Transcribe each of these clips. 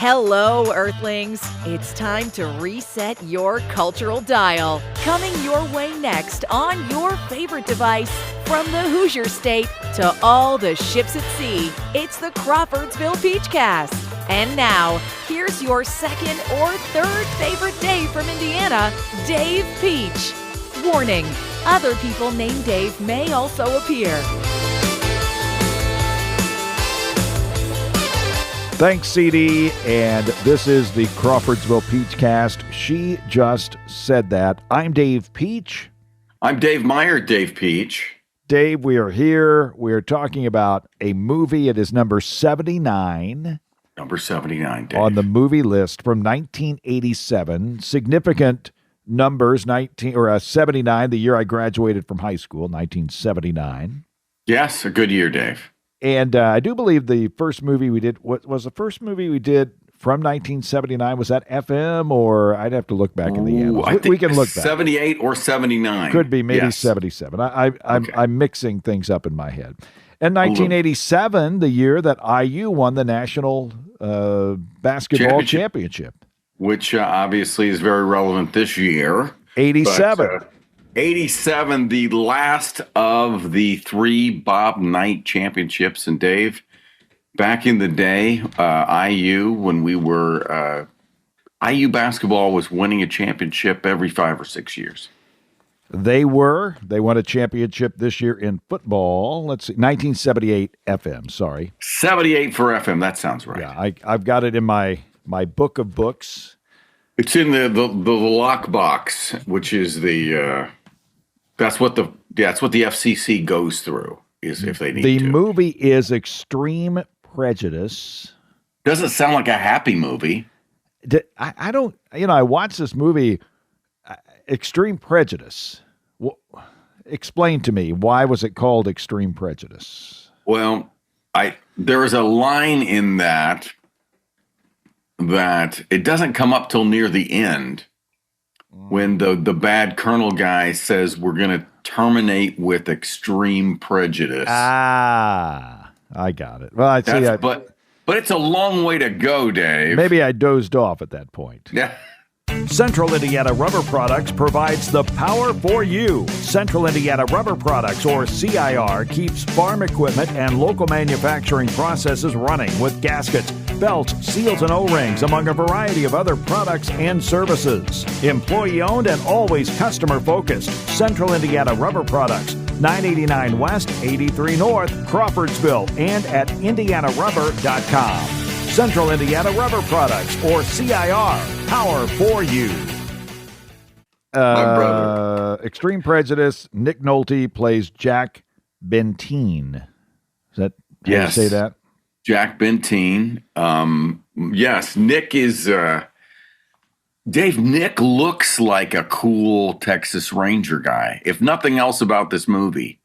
Hello, Earthlings. It's time to reset your cultural dial. Coming your way next on your favorite device, from the Hoosier State to all the ships at sea, it's the Crawfordsville Peachcast. And now, here's your second or third favorite Dave from Indiana, Dave Peach. Warning, other people named Dave may also appear. Thanks, CD, and this is the Crawfordsville Peachcast. She just said that. I'm Dave Peach. I'm Dave Meyer, Dave Peach. Dave, we are here. We are talking about a movie. It is number 79. Number 79, Dave. On the movie list from 1987. Significant numbers, 79, the year I graduated from high school, 1979. Yes, a good year, Dave. And I do believe the first movie we did, what was the first movie we did from 1979? Was that FM, or I'd have to look back in the annals. I think we can look back. 78 or 79. Could be, maybe yes. 77. I'm mixing things up in my head. And 1987, the year that IU won the national basketball championship. Which obviously is very relevant this year. 87. But, 87, the last of the three Bob Knight championships. And Dave, back in the day, IU, when we were, IU basketball was winning a championship every 5 or 6 years. They won a championship this year in football. Let's see, 1978 FM, sorry. 78 for FM, that sounds right. Yeah, I've got it in my book of books. It's in the lockbox, which is the that's what the FCC goes through is if they need to. The movie is Extreme Prejudice. Doesn't sound like a happy movie. I don't, I watched this movie, Extreme Prejudice. Explain to me, why was it called Extreme Prejudice? Well, there is a line in that it doesn't come up till near the end when the bad colonel guy says we're going to terminate with extreme prejudice. Ah, I got it. Well, but it's a long way to go, Dave. Maybe I dozed off at that point. Yeah. Central Indiana Rubber Products provides the power for you. Central Indiana Rubber Products, or CIR, keeps farm equipment and local manufacturing processes running with gaskets, belts, seals, and O-rings, among a variety of other products and services. Employee-owned and always customer-focused. Central Indiana Rubber Products, 989 West, 83 North, Crawfordsville, and at indianarubber.com. Central Indiana Rubber Products, or CIR, power for you. My brother. Extreme Prejudice, Nick Nolte plays Jack Bentine. Is that how you say that? Jack Bentine. Yes, Nick is... Dave, Nick looks like a cool Texas Ranger guy. If nothing else about this movie,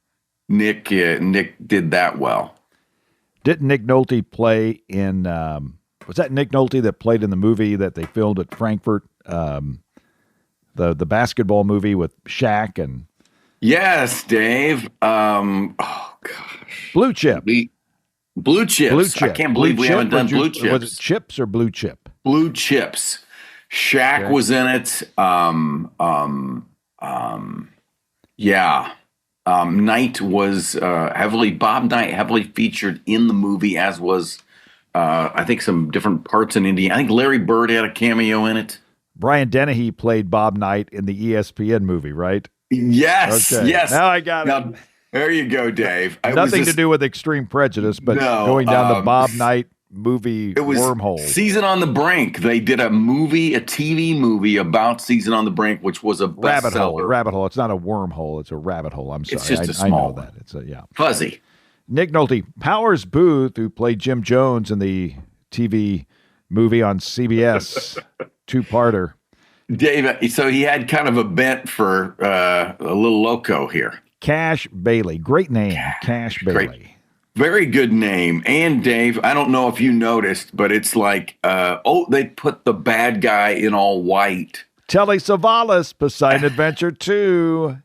Nick did that well. Didn't Nick Nolte play in, was that Nick Nolte that played in the movie that they filmed at Frankfurt, the basketball movie with Shaq and... Yes, Dave. Oh, gosh. Blue Chip. Blue Chips. Blue Chip. I can't believe we haven't done Blue Chips. Was it Chips or Blue Chip? Blue Chips. Shaq was in it. Yeah. Knight was Bob Knight heavily featured in the movie, as was, I think, some different parts in Indiana. I think Larry Bird had a cameo in it. Brian Dennehy played Bob Knight in the ESPN movie, right? Yes, okay. Yes. Now I got it. There you go, Dave. Nothing to do with Extreme Prejudice, but going down the Bob Knight movie wormhole. Season on the Brink. They did a TV movie about Season on the Brink, which was a bestseller. Rabbit hole. It's not a wormhole. It's a rabbit hole. I'm sorry. It's just a small. I know that. It's fuzzy. Nick Nolte powers Boothe, who played Jim Jones in the TV movie on CBS, two-parter. Dave, so he had kind of a bent for a little loco here. Cash Bailey. Great name, Cash Bailey. Great. Very good name. And Dave, I don't know if you noticed, but it's like, they put the bad guy in all white. Telly Savalas, Poseidon Adventure 2.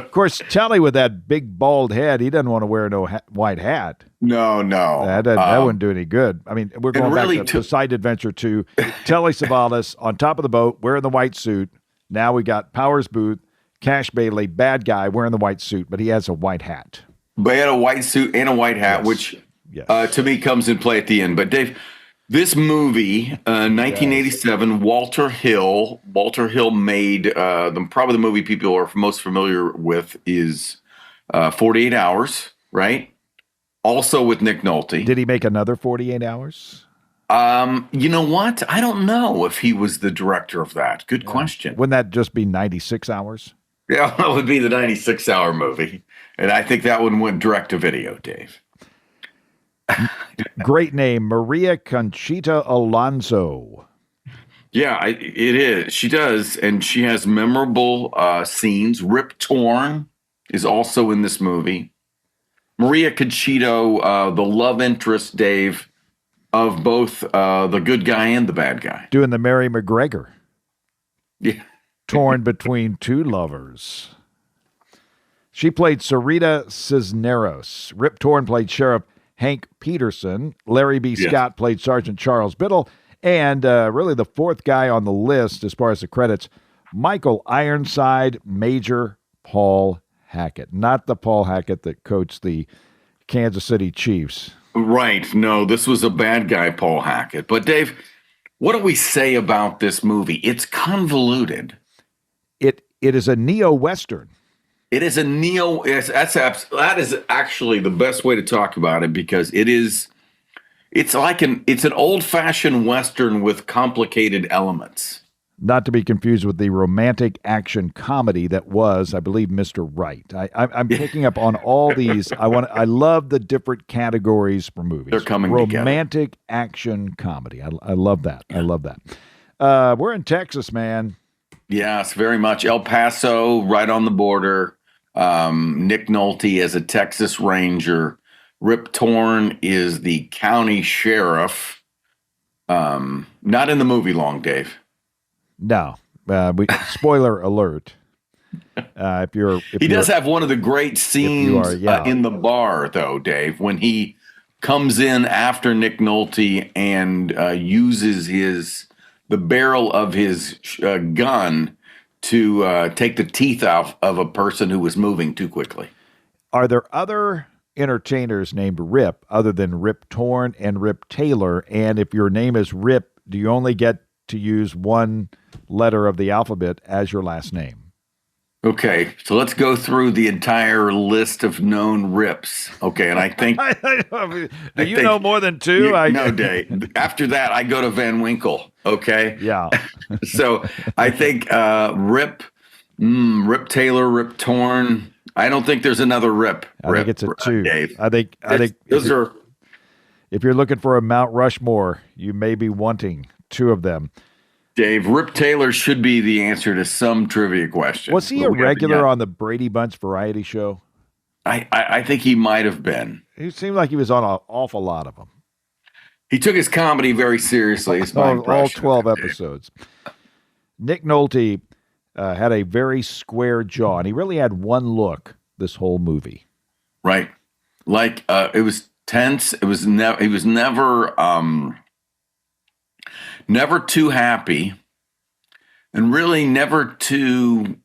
Of course, Telly with that big bald head, he doesn't want to wear no white hat. No. That wouldn't do any good. I mean, we're going really back to Side Adventure 2. Telly Savalas on top of the boat wearing the white suit. Now we got Powers Boothe, Cash Bailey, bad guy wearing the white suit, but he has a white hat. But he had a white suit and a white hat, which to me comes in play at the end. But Dave, this movie, 1987, Walter Hill made probably the movie people are most familiar with is 48 Hours, right? Also with Nick Nolte. Did he make another 48 Hours? You know what? I don't know if he was the director of that. Good question. Wouldn't that just be 96 hours? Yeah, that would be the 96-hour movie. And I think that one went direct to video, Dave. Great name, Maria Conchita Alonso. Yeah, it is. She does. And she has memorable scenes. Rip Torn is also in this movie. Maria Conchita, the love interest, Dave, of both the good guy and the bad guy. Doing the Mary McGregor. Yeah. Torn between two lovers. She played Sarita Cisneros. Rip Torn played Sheriff Hank Peterson. Larry B. Scott played Sergeant Charles Biddle. And really the fourth guy on the list as far as the credits, Michael Ironside, Major Paul Hackett. Not the Paul Hackett that coached the Kansas City Chiefs. Right. No, this was a bad guy, Paul Hackett. But Dave, what do we say about this movie? It's convoluted. It is a neo-Western. It is a that is actually the best way to talk about it because it's an old-fashioned Western with complicated elements. Not to be confused with the romantic action comedy that was, I believe, Mr. Right. I'm picking up on all these. I love the different categories for movies. They're coming romantic together. Action comedy. I love that. I love that. We're in Texas, man. Yes, very much. El Paso, right on the border. Nick Nolte as a Texas Ranger. Rip Torn is the county sheriff. Not in the movie long, Dave. No. Spoiler alert. He does have one of the great scenes in the bar, though, Dave, when he comes in after Nick Nolte and uses the barrel of his gun to take the teeth out of a person who was moving too quickly. Are there other entertainers named Rip other than Rip Torn and Rip Taylor? And if your name is Rip, do you only get to use one letter of the alphabet as your last name? Okay, so let's go through the entire list of known Rips. Okay, and I think... Do you know more than two? No, Dave. After that, I go to Van Winkle, okay? Yeah. So I think Rip Taylor, Rip Torn. I don't think there's another Rip. I think it's a two. Dave. I think those are... If you're looking for a Mount Rushmore, you may be wanting two of them. Dave, Rip Taylor should be the answer to some trivia question. Was he a regular on the Brady Bunch variety show? I think he might have been. He seemed like he was on an awful lot of them. He took his comedy very seriously. All 12 episodes. Nick Nolte had a very square jaw, and he really had one look this whole movie. Right. Like, it was tense. He was never too happy, and really never too.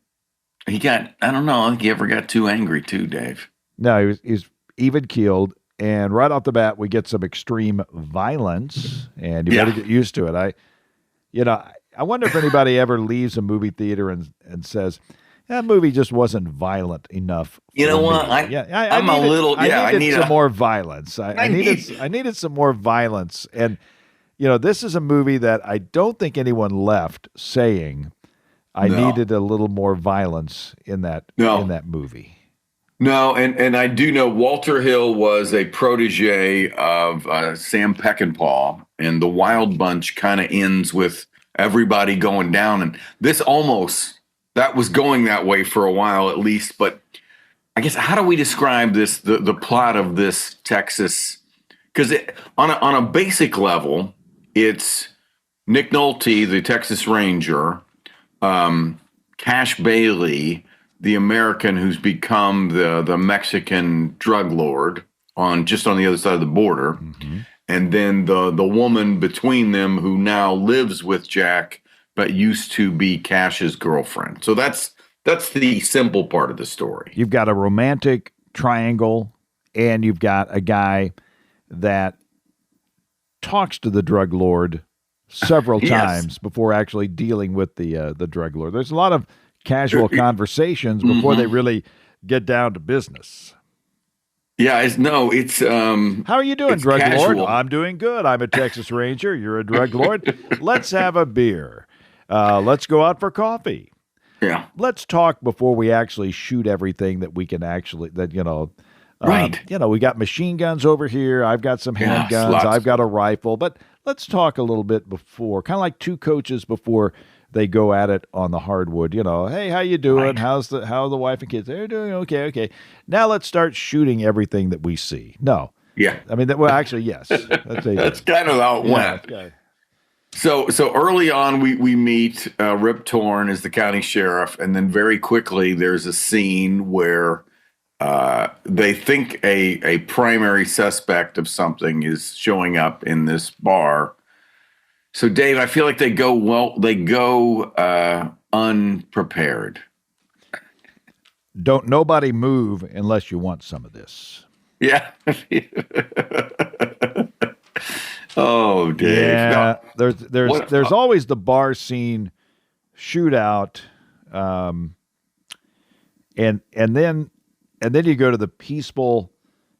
I don't know. I think he ever got too angry too, Dave. No, he's even keeled, and right off the bat, we get some extreme violence, and you better get used to it. I wonder if anybody ever leaves a movie theater and says, that movie just wasn't violent enough. You know what? I needed some more violence. I needed some more violence. And, this is a movie that I don't think anyone left saying I needed a little more violence in that movie. No, and I do know Walter Hill was a protege of Sam Peckinpah, and the Wild Bunch kind of ends with everybody going down. And this that was going that way for a while at least. But I guess, how do we describe this, the plot of this Texas? Because on a basic level, it's Nick Nolte, the Texas Ranger, Cash Bailey, the American who's become the Mexican drug lord on the other side of the border, and then the woman between them who now lives with Jack but used to be Cash's girlfriend. So that's the simple part of the story. You've got a romantic triangle, and you've got a guy that talks to the drug lord several times before actually dealing with the drug lord. There's a lot of casual conversations before they really get down to business. Yeah, it's how are you doing, drug casual. lord? I'm doing good. I'm a Texas Ranger. You're a drug lord. Let's have a beer. Let's go out for coffee. Yeah. Let's talk before we actually shoot everything that we can actually, right. We got machine guns over here. I've got some handguns. I've got a rifle. But let's talk a little bit before, kind of like two coaches before they go at it on the hardwood. Hey, how you doing? Right. How are the wife and kids? They're doing okay. Now let's start shooting everything that we see. No. Yeah. I mean, actually, yes. That's kind of how it went. Okay. So early on, we meet Rip Torn as the county sheriff, and then very quickly there's a scene where they think a primary suspect of something is showing up in this bar. So Dave, I feel like they go unprepared. Don't nobody move unless you want some of this. Yeah. Oh, Dave. Yeah, no. there's always the bar scene shootout, and then you go to the peaceful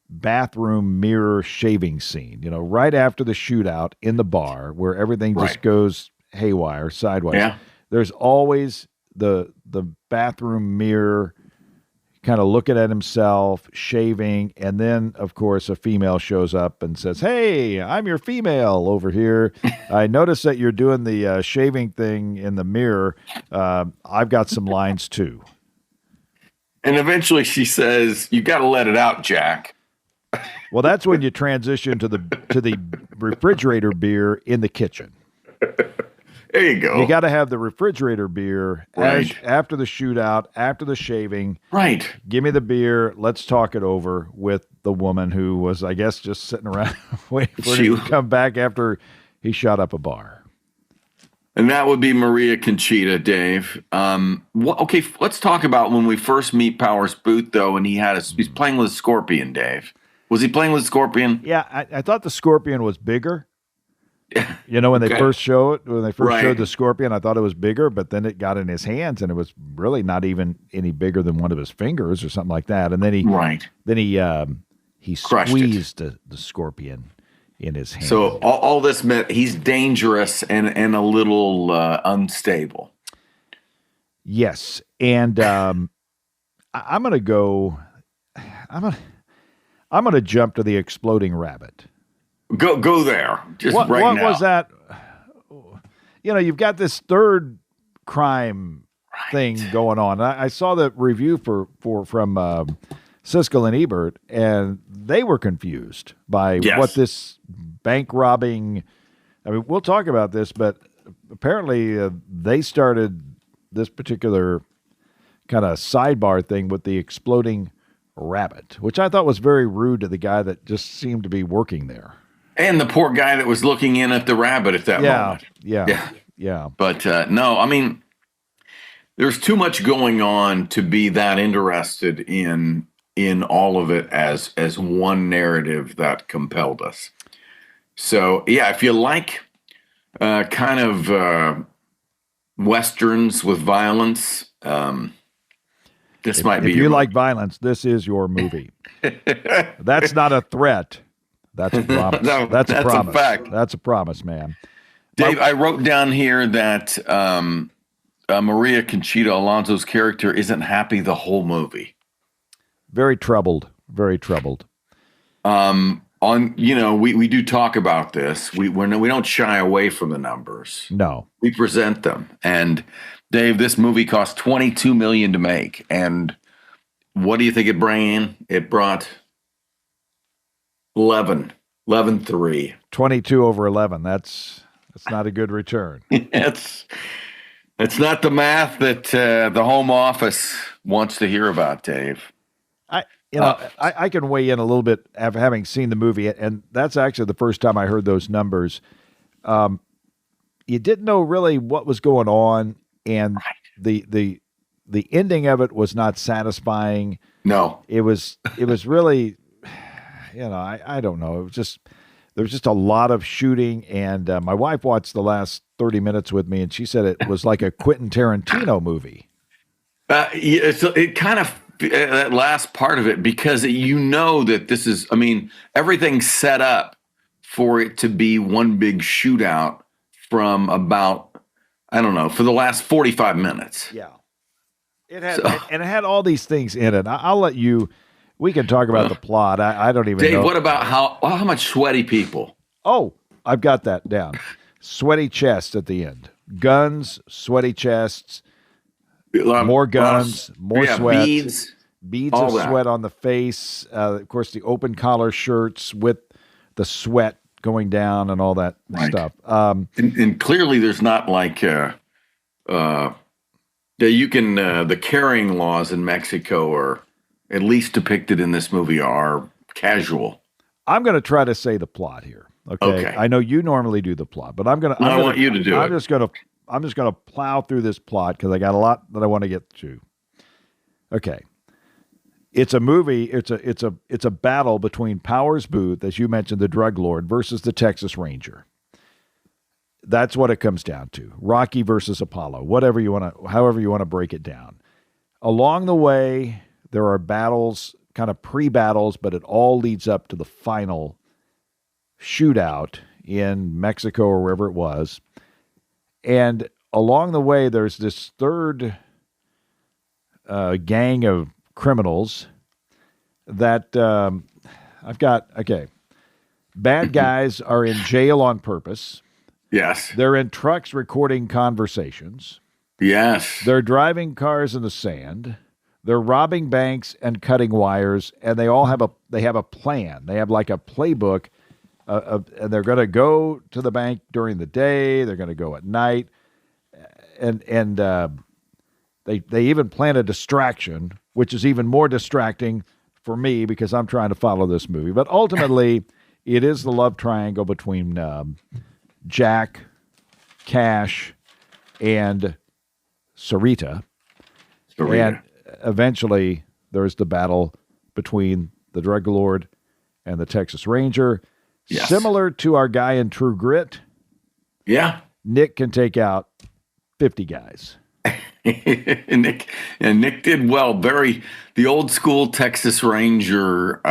bathroom mirror shaving scene. Right after the shootout in the bar where everything just goes haywire, sideways. Yeah. There's always the bathroom mirror, kind of looking at himself, shaving, and then, of course, a female shows up and says, "Hey, I'm your female over here. I noticed that you're doing the shaving thing in the mirror. I've got some lines, too." And eventually she says, "You got to let it out, Jack." Well, that's when you transition to the refrigerator beer in the kitchen. There you go. You got to have the refrigerator beer Right. after the shootout, after the shaving. Right. Give me the beer. Let's talk it over with the woman who was, I guess, just sitting around waiting for him to come back after he shot up a bar. And that would be Maria Conchita, Dave. Okay, let's talk about when we first meet Powers Boothe, though, and he's playing with a scorpion, Dave. Was he playing with a scorpion? Yeah, I thought the scorpion was bigger. When they first showed the scorpion, I thought it was bigger, but then it got in his hands and it was really not even any bigger than one of his fingers or something like that. And then he squeezed the scorpion in his hand. So all this meant he's dangerous and a little unstable. Yes, and I'm gonna go. I'm gonna jump to the exploding rabbit. Go there. What now. Was that? You've got this third crime thing going on. I saw the review from Siskel and Ebert, and they were confused by what this bank robbing. I mean, we'll talk about this, but apparently they started this particular kind of sidebar thing with the exploding rabbit, which I thought was very rude to the guy that just seemed to be working there. And the poor guy that was looking in at the rabbit at that moment. Yeah. But no, I mean, there's too much going on to be that interested in all of it as one narrative that compelled us. So, yeah, if you like kind of Westerns with violence, this might be if you like violence, this is your movie. That's not a threat. That's a promise. No, that's a promise. A fact. That's a promise, man. Dave, I wrote down here that Maria Conchita Alonso's character isn't happy the whole movie. Very troubled. Very troubled. We do talk about this. We don't shy away from the numbers. No, we present them. And Dave, this movie cost $22 million to make, and what do you think it brought in? It brought 11.3. 22 over 11. That's not a good return. It's It's not the math that the home office wants to hear about, Dave. I can weigh in a little bit after having seen the movie, and that's actually the first time I heard those numbers. You didn't know really what was going on, and the ending of it was not satisfying. No, it was really, I don't know. It was just there was just a lot of shooting, and my wife watched the last 30 minutes with me, and she said it was like a Quentin Tarantino movie. Yeah, so it kind of that last part of it, because that this is, everything's set up for it to be one big shootout from about, I don't know, for the last 45 minutes. Yeah. It had, and it had all these things in it. I'll let you, we can talk about the plot. I don't even know. Dave, what about how much sweaty people? Oh, I've got that down. Sweaty chests at the end. Guns, sweaty chests, more guns, more sweat. Beads of sweat on the face. Of course, the open collar shirts with the sweat going down and all that stuff. And clearly there's not like, the carrying laws in Mexico are at least depicted in this movie are casual. I'm going to try to say the plot here. Okay. I know you normally do the plot, but I want you to do it. I'm just going to plow through this plot because I got a lot that I want to get to. Okay. It's a movie. It's a battle between Powers Boothe, as you mentioned, the drug lord, versus the Texas Ranger. That's what it comes down to. Rocky versus Apollo, however you want to break it down. Along the way, there are battles, kind of pre-battles, but it all leads up to the final shootout in Mexico or wherever it was. And along the way, there's this third gang of criminals that I've got. Okay. Bad guys are in jail on purpose. Yes. They're in trucks recording conversations. Yes. They're driving cars in the sand. They're robbing banks and cutting wires, and they all have a plan. They have like a playbook, and they're going to go to the bank during the day. They're going to go at night, and they even plan a distraction, which is even more distracting for me because I'm trying to follow this movie. But ultimately, it is the love triangle between Jack, Cash, and Sarita. And eventually, there's the battle between the drug lord and the Texas Ranger. Yes. Similar to our guy in True Grit. Yeah. Nick can take out 50 guys. Nick did well. The old school Texas Ranger.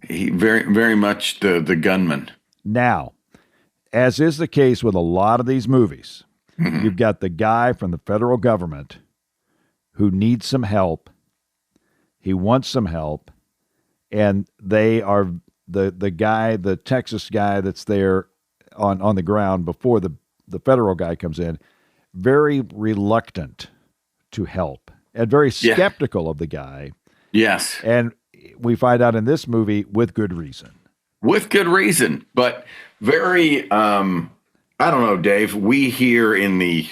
He very much the gunman. Now, as is the case with a lot of these movies, you've got the guy from the federal government who needs some help. He wants some help, and they are the Texas guy that's there on the ground before the federal guy comes in, very reluctant to help and very skeptical of the guy. Yes. And we find out in this movie with good reason. With good reason, but very, I don't know, Dave, we here in the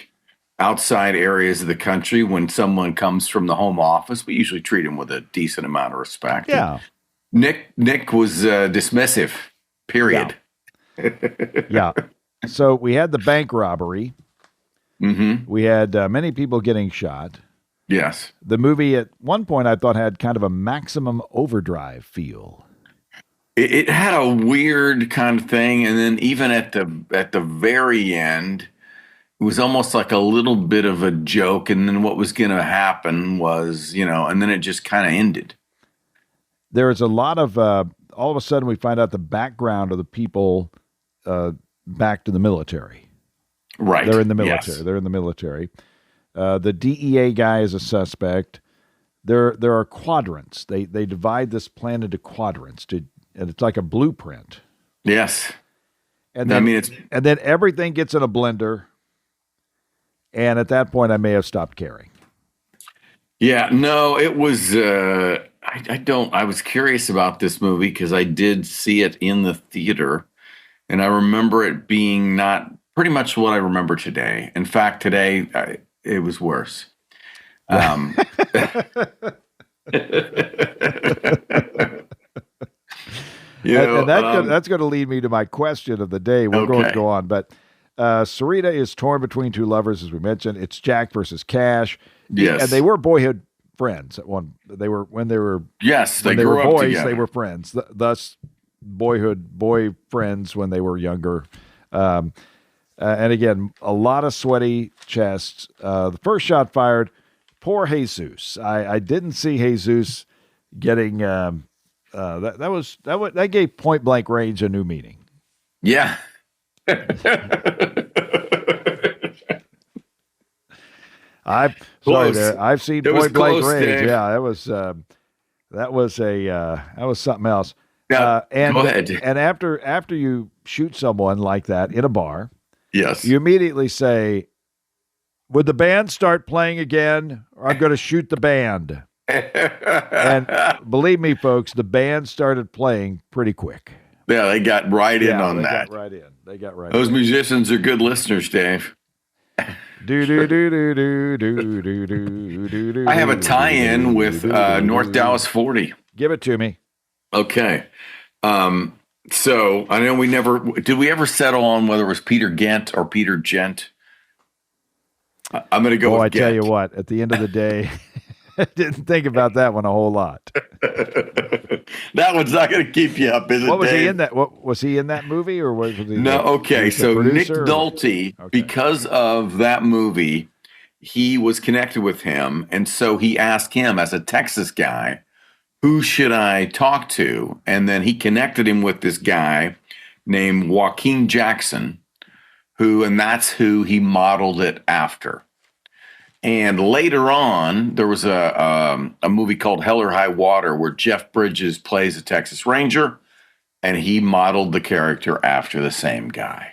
outside areas of the country, when someone comes from the home office, we usually treat him with a decent amount of respect. Yeah. Nick was dismissive, period. Yeah. So we had the bank robbery. Mm-hmm. We had many people getting shot. Yes. The movie at one point I thought had kind of a Maximum Overdrive feel. It had a weird kind of thing, and then even at the very end, it was almost like a little bit of a joke, and then what was going to happen was, and then it just kind of ended. There is a lot of, all of a sudden we find out the background of the people back to the military. Right. They're in the military. Yes. They're in the military. The DEA guy is a suspect. There are quadrants. They divide this plan into quadrants and it's like a blueprint. Yes. And then, and then everything gets in a blender. And at that point, I may have stopped caring. Yeah, no, it was, I was curious about this movie because I did see it in the theater, and I remember it being not pretty much what I remember today. In fact, today it was worse. Um, that's going to lead me to my question of the day. We're going to go on, but Sarita is torn between two lovers, as we mentioned. It's Jack versus Cash. Yes, and they were boyhood friends at one. They were when they were they were grew boys. up together. They were friends. Thus, boy friends when they were younger. And again, a lot of sweaty chests. The first shot fired. Poor Jesus. I didn't see Jesus getting that gave point blank range a new meaning. Yeah. I've seen point blank range. Dave. Yeah, that was something else. Yeah, and go ahead. And after you shoot someone like that in a bar, yes, you immediately say, "Would the band start playing again, or I'm going to shoot the band?" And believe me, folks, the band started playing pretty quick. Yeah, they got right in on that. They got right in. Those musicians are good listeners, Dave. I have a tie-in with North Dallas 40. Give it to me. Okay. So I know did we ever settle on whether it was Peter Gent or Peter Gent? I'm going to go with I Gent. tell you what, at the end of the day, I didn't think about that one a whole lot. That one's not going to keep you up, is it? What was Dave? he in that? What was he in that movie, or was he? No, okay. So Nick Nolte, because of that movie, he was connected with him, and so he asked him as a Texas guy, "Who should I talk to?" And then he connected him with this guy named Joaquin Jackson, and that's who he modeled it after. And later on, there was a movie called Hell or High Water where Jeff Bridges plays a Texas Ranger, and he modeled the character after the same guy.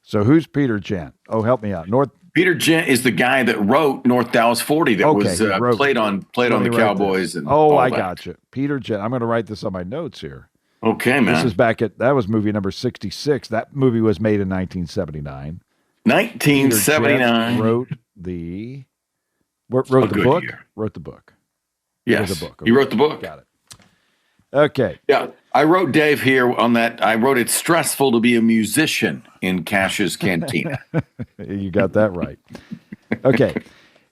So who's Peter Gent? Oh, help me out. Peter Gent is the guy that wrote North Dallas 40 that was played on the Cowboys. And I got you. Peter Gent. I'm going to write this on my notes here. Okay, man. This is that was movie number 66. That movie was made in 1979. 1979. Wrote the book. Year. Wrote the book. Yes, the book. Okay. He wrote the book. Got it. Okay. Yeah, I wrote Dave here on that. I wrote it's stressful to be a musician in Cash's Cantina. You got that right. Okay,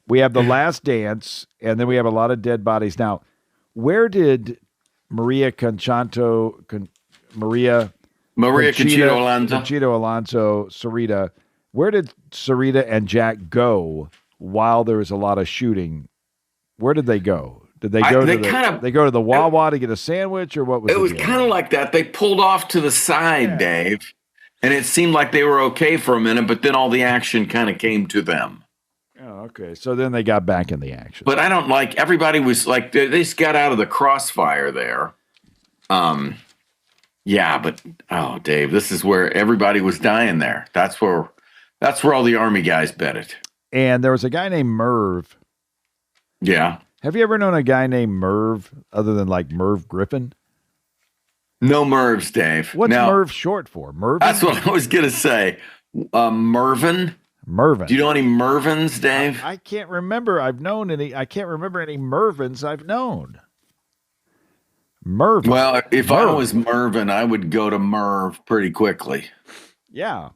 we have The Last Dance, and then we have a lot of dead bodies. Now, where did Maria Conchito Alonso, Sarita, where did Sarita and Jack go while there was a lot of shooting? Where did they go? Did they go they go to the Wawa to get a sandwich, or what was it? It was kind of like that. They pulled off to the side, Dave, and it seemed like they were okay for a minute, but then all the action kind of came to them. Oh, okay. So then they got back in the action. But I don't everybody was like, they just got out of the crossfire there. Yeah, but Dave, this is where everybody was dying there. That's where all the Army guys betted. And there was a guy named Merv. Yeah. Have you ever known a guy named Merv other than like Merv Griffin? No Mervs, Dave. What's Merv short for? Mervin? That's what I was going to say. Mervin? Mervin. Do you know any Mervins, Dave? I can't remember. I can't remember any Mervins I've known. Mervin. Well, if I was Mervin, I would go to Merv pretty quickly. Yeah.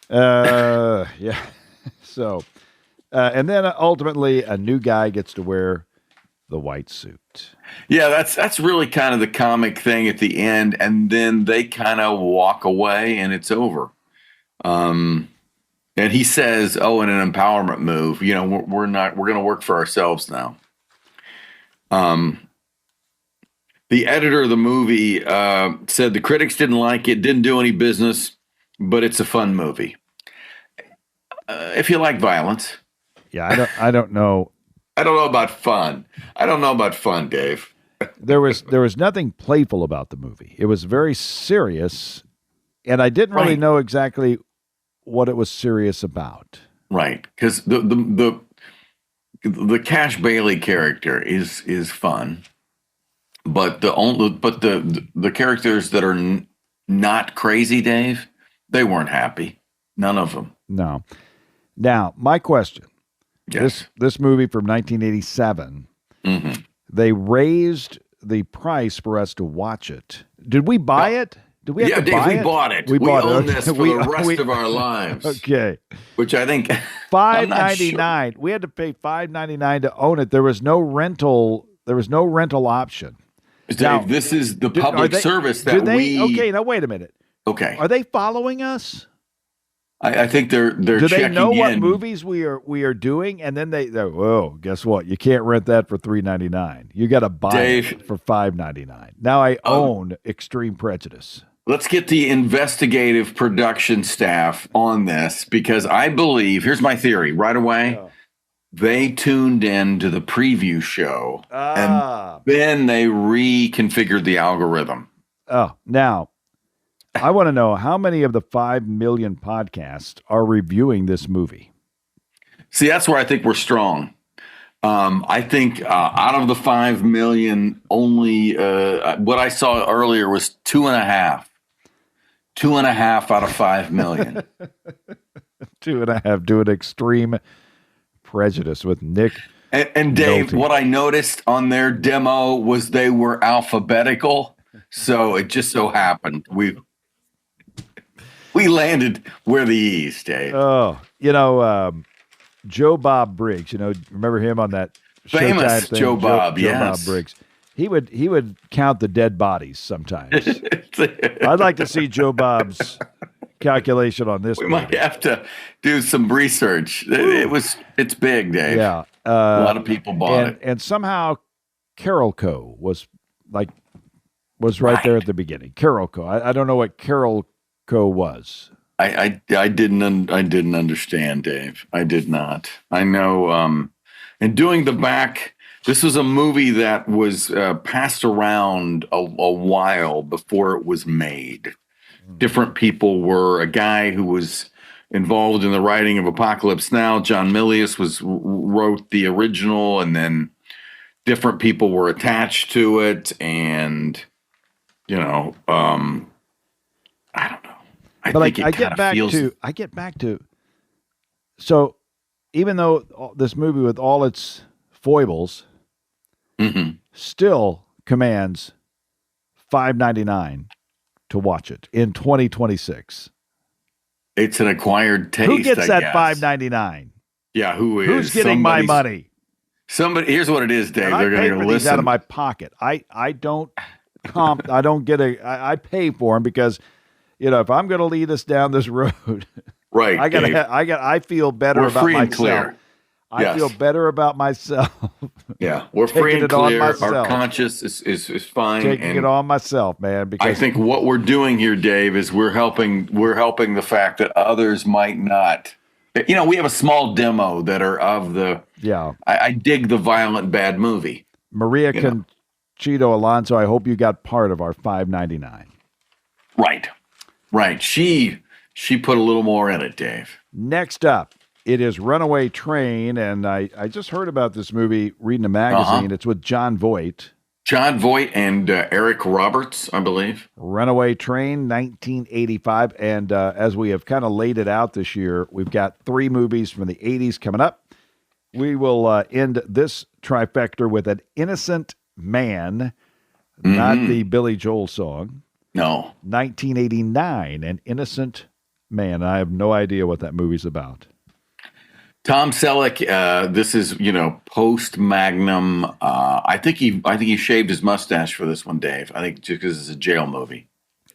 Yeah. So, and then ultimately a new guy gets to wear the white suit. Yeah, that's really kind of the comic thing at the end, and then they kind of walk away and it's over. And he says, in an empowerment move, we're going to work for ourselves now. The editor of the movie said the critics didn't like it, didn't do any business, but it's a fun movie. If you like violence. Yeah, I don't know. I don't know about fun. I don't know about fun, Dave. There was nothing playful about the movie. It was very serious, and I didn't really know exactly what it was serious about. Right, because the Cash Bailey character is fun, but the characters that are not crazy, Dave, they weren't happy. None of them. No. Now, my question. Yes. This movie from 1987, they raised the price for us to watch it. Did we buy it? Did we have to Dave, buy we it? bought it. We bought own it. this for the rest of our lives. Okay. Which I think $5.99. Sure. We had to pay $5.99 to own it. There was no rental. There was no rental option. Dave, now, this is the public service that we. Okay, now wait a minute. Okay. Are they following us? I think they're Do they checking know in. what movies we are doing? And then whoa, guess what? You can't rent that for $3.99. You got to buy it for $5.99. Now I own Extreme Prejudice. Let's get the investigative production staff on this, because I believe, here's my theory right away. They tuned in to the preview show and then they reconfigured the algorithm. Oh, now I want to know how many of the 5 million podcasts are reviewing this movie. See, that's where I think we're strong. I think out of the 5 million, only what I saw earlier was 2.5. 2.5 out of 5 million. 2.5 doing Extreme Prejudice with Nick. And Dave, Nolte. What I noticed on their demo was they were alphabetical. So it just so happened we landed where the E's, Dave. Oh, Joe Bob Briggs, remember him on that famous thing? Joe Bob, Joe Bob Briggs. He would count the dead bodies sometimes. I'd like to see Joe Bob's calculation on this. We might have to do some research. It's big, Dave. Yeah, a lot of people bought it, and somehow Carol Co was right there at the beginning. Carol Co. I don't know what Carol Co was. I didn't understand, Dave. I did not. I know. And doing the back. This was a movie that was passed around a while before it was made. Different people were a guy who was involved in the writing of Apocalypse Now. John Milius wrote the original, and then different people were attached to it. And, I don't know. I get back to. So even though this movie with all its foibles still commands $5.99 to watch it in 2026. It's an acquired taste. Who gets that $5.99? Yeah, who's getting my money? Somebody. Here's what it is, Dave. They're going to listen out of my pocket. I don't I don't get I pay for them because if I'm going to lead us down this road, right? I feel better about free myself. And clear. I feel better about myself. Yeah, we're free and clear. Our conscience is fine. Taking it on myself, man. Because I think what we're doing here, Dave, is we're helping the fact that others might not. We have a small demo that are of the. Yeah. I dig the violent bad movie. Maria Conchito Alonso. I hope you got part of our $5.99. Right. She put a little more in it, Dave. Next up. It is Runaway Train, and I just heard about this movie reading a magazine. It's with Jon Voight. Jon Voight and Eric Roberts, I believe. Runaway Train, 1985. And as we have kind of laid it out this year, we've got 3 movies from the 80s coming up. We will end this trifecta with An Innocent Man, not the Billy Joel song. No. 1989, An Innocent Man. I have no idea what that movie's about. Tom Selleck, this is, post Magnum. I think he shaved his mustache for this one, Dave. I think just because it's a jail movie.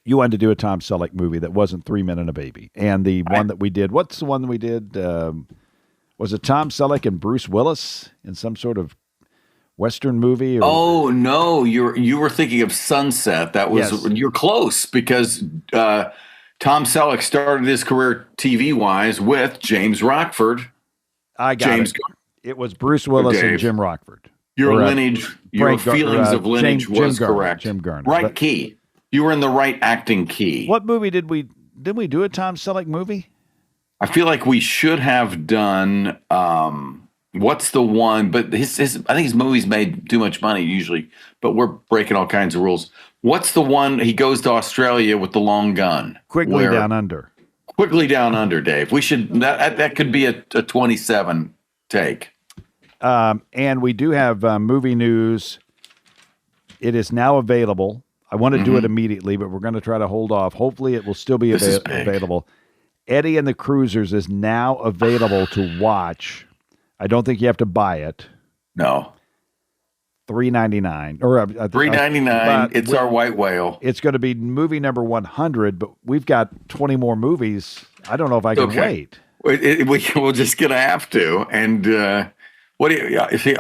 You wanted to do a Tom Selleck movie that wasn't 3 Men and a Baby. And the one that we did, what's the one that we did? Was it Tom Selleck and Bruce Willis in some sort of Western movie? Oh, no. You were thinking of Sunset. That was, You're close because Tom Selleck started his career TV-wise with James Rockford. I got it. It was Bruce Willis and Jim Rockford. Your lineage, your feelings of lineage was correct. Jim Garner. Right key. You were in the right acting key. What movie did we do a Tom Selleck movie? I feel like we should have done what's the one, but I think his movies made too much money usually, but we're breaking all kinds of rules. What's the one he goes to Australia with the long gun? Quigley Down Under. Quickly Down Under, Dave. We should that could be a 27 take. And we do have movie news. It is now available. I want to do it immediately, but we're going to try to hold off. Hopefully, it will still be available. Eddie and the Cruisers is now available to watch. I don't think you have to buy it. No. $3.99 or $3.99. It's our white whale. It's going to be movie number 100, but we've got 20 more movies. I don't know if I can wait. We're just going to have to. And what do you see?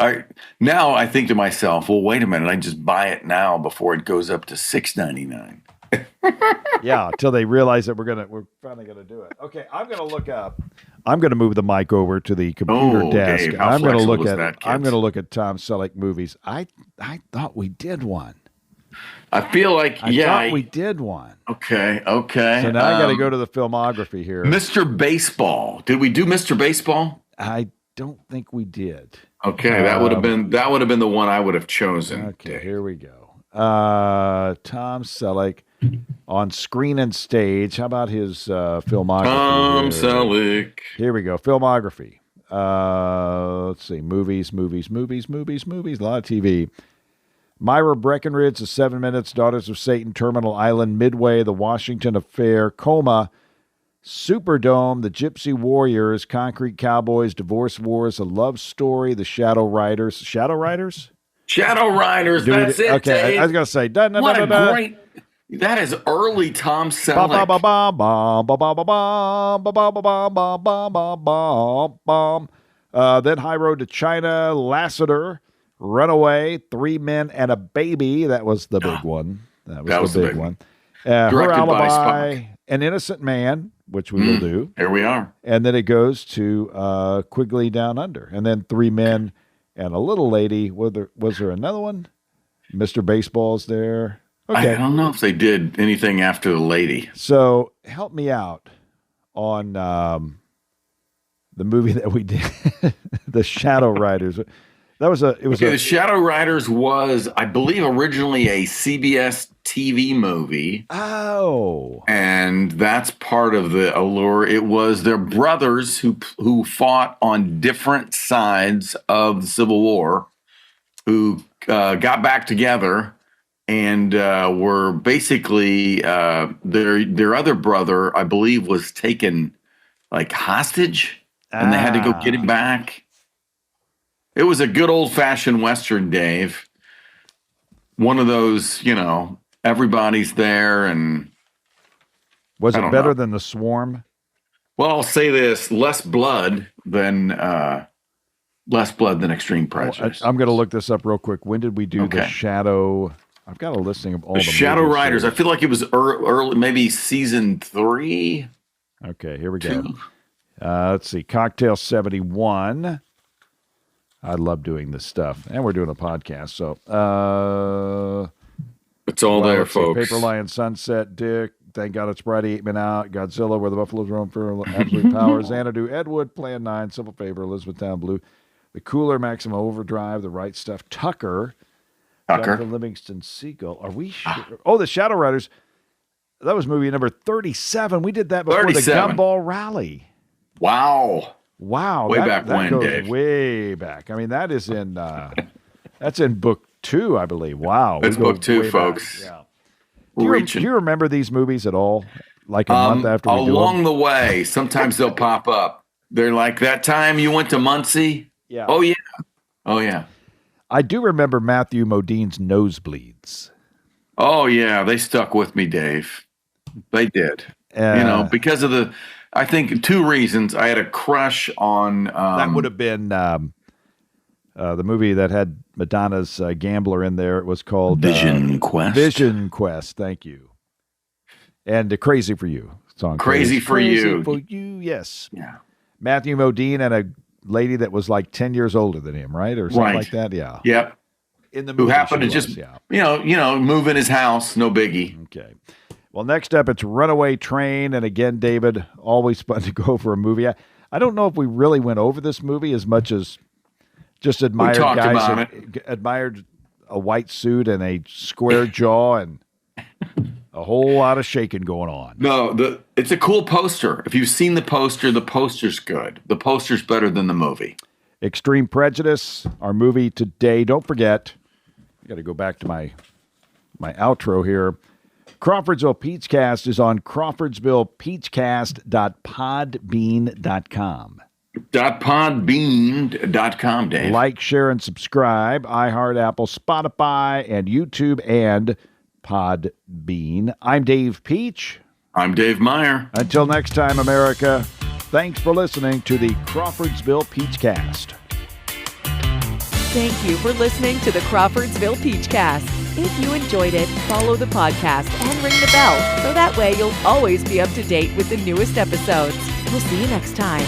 Now I think to myself, well, wait a minute. I just buy it now before it goes up to $6.99. Yeah, until they realize that we're finally gonna do it. Okay, I'm gonna look up. I'm gonna move the mic over to the computer desk. Dave, I'm gonna look at. I'm gonna look at Tom Selleck movies. I thought we did one. I feel like I thought we did one. Okay. So now I got to go to the filmography here. Mr. Baseball. Did we do Mr. Baseball? I don't think we did. Okay, that would have been the one I would have chosen. Okay, Dave. Here we go. Tom Selleck on Screen and Stage. How about his filmography? Tom Selleck. Here we go. Filmography. Let's see. Movies. A lot of TV. Myra Breckenridge, The 7 Minutes, Daughters of Satan, Terminal Island, Midway, The Washington Affair, Coma, Superdome, The Gypsy Warriors, Concrete Cowboys, Divorce Wars, A Love Story, The Shadow Riders. Shadow Riders? Shadow Riders, that's it. Okay, Dave. I was going to say, what a great. That is early Tom Selleck. Then High Road to China, Lassiter, Runaway, 3 Men and a Baby. That was the big one. That was the big one. Her Alibi, An Innocent Man, which we will do. Here we are. And then it goes to Quigley Down Under. And then 3 Men and a Little Lady. Was there another one? Mr. Baseball's there. Okay. I don't know if they did anything after the lady. So help me out on the movie that we did, The Shadow Riders. The Shadow Riders was, I believe, originally a CBS TV movie. Oh. And that's part of the allure. It was their brothers who fought on different sides of the Civil War, who got back together and were basically their other brother, I believe, was taken like hostage, and they had to go get him back. It was a good old-fashioned Western, Dave. One of those, everybody's there, and was it better than The Swarm? Well, I'll say this: less blood than Extreme Prejudice. I'm going to look this up real quick. When did we do The Shadow? I've got a listing of all the Shadow Riders. I feel like it was early, maybe season 3. Okay, here we go. Let's see, Cocktail 71. I love doing this stuff, and we're doing a podcast, so it's all there, folks. Paper Lion, Sunset, Dick, Thank God It's Friday, 8 Men Out, Godzilla, Where the Buffaloes Roam for Absolute Power, Xanadu, Ed Wood, Plan 9, Simple Favor, Elizabethtown Blue, The Cooler, Maximum Overdrive, The Right Stuff, Tucker, Jonathan Livingston Seagull. Are we sure? Oh, The Shadow Riders. That was movie number 37. We did that before 37. The Gumball Rally. Wow. Way back when, goes Dave. Way back. I mean, that is in that's in book 2, I believe. Wow. That's book 2, folks. Yeah. Do you remember these movies at all? Like a month after we do them? Along the way, sometimes they'll pop up. They're like, that time you went to Muncie? Yeah. Oh, yeah. I do remember Matthew Modine's Nosebleeds. Oh, yeah. They stuck with me, Dave. They did. Because of I think 2 reasons. I had a crush on... that would have been the movie that had Madonna's Gambler in there. It was called... Vision Quest. Vision Quest, thank you. And Crazy for You. Song Crazy for You. Crazy for You, yes. Yeah. Matthew Modine and a lady that was like 10 years older than him, right? Or something like that, yeah. Yep. In the movie, who happened to just, move in his house, no biggie. Okay. Well, next up, it's Runaway Train. And again, David, always fun to go over a movie. I don't know if we really went over this movie as much as just admired guys. Admired a white suit and a square jaw and A whole lot of shaking going on. No, it's a cool poster. If you've seen the poster's good. The poster's better than the movie. Extreme Prejudice, our movie today. Don't forget, I got to go back to my outro here. Crawfordsville Peachcast is on crawfordsvillepeachcast.podbean.com. .podbean.com, Dave. Like, share, and subscribe. iHeart, Apple, Spotify, and YouTube, and Podbean. I'm Dave Peach. I'm Dave Meyer. Until next time, America, thanks for listening to the Crawfordsville Peachcast. Thank you for listening to the Crawfordsville Peachcast. If you enjoyed it, follow the podcast and ring the bell so that way you'll always be up to date with the newest episodes. We'll see you next time.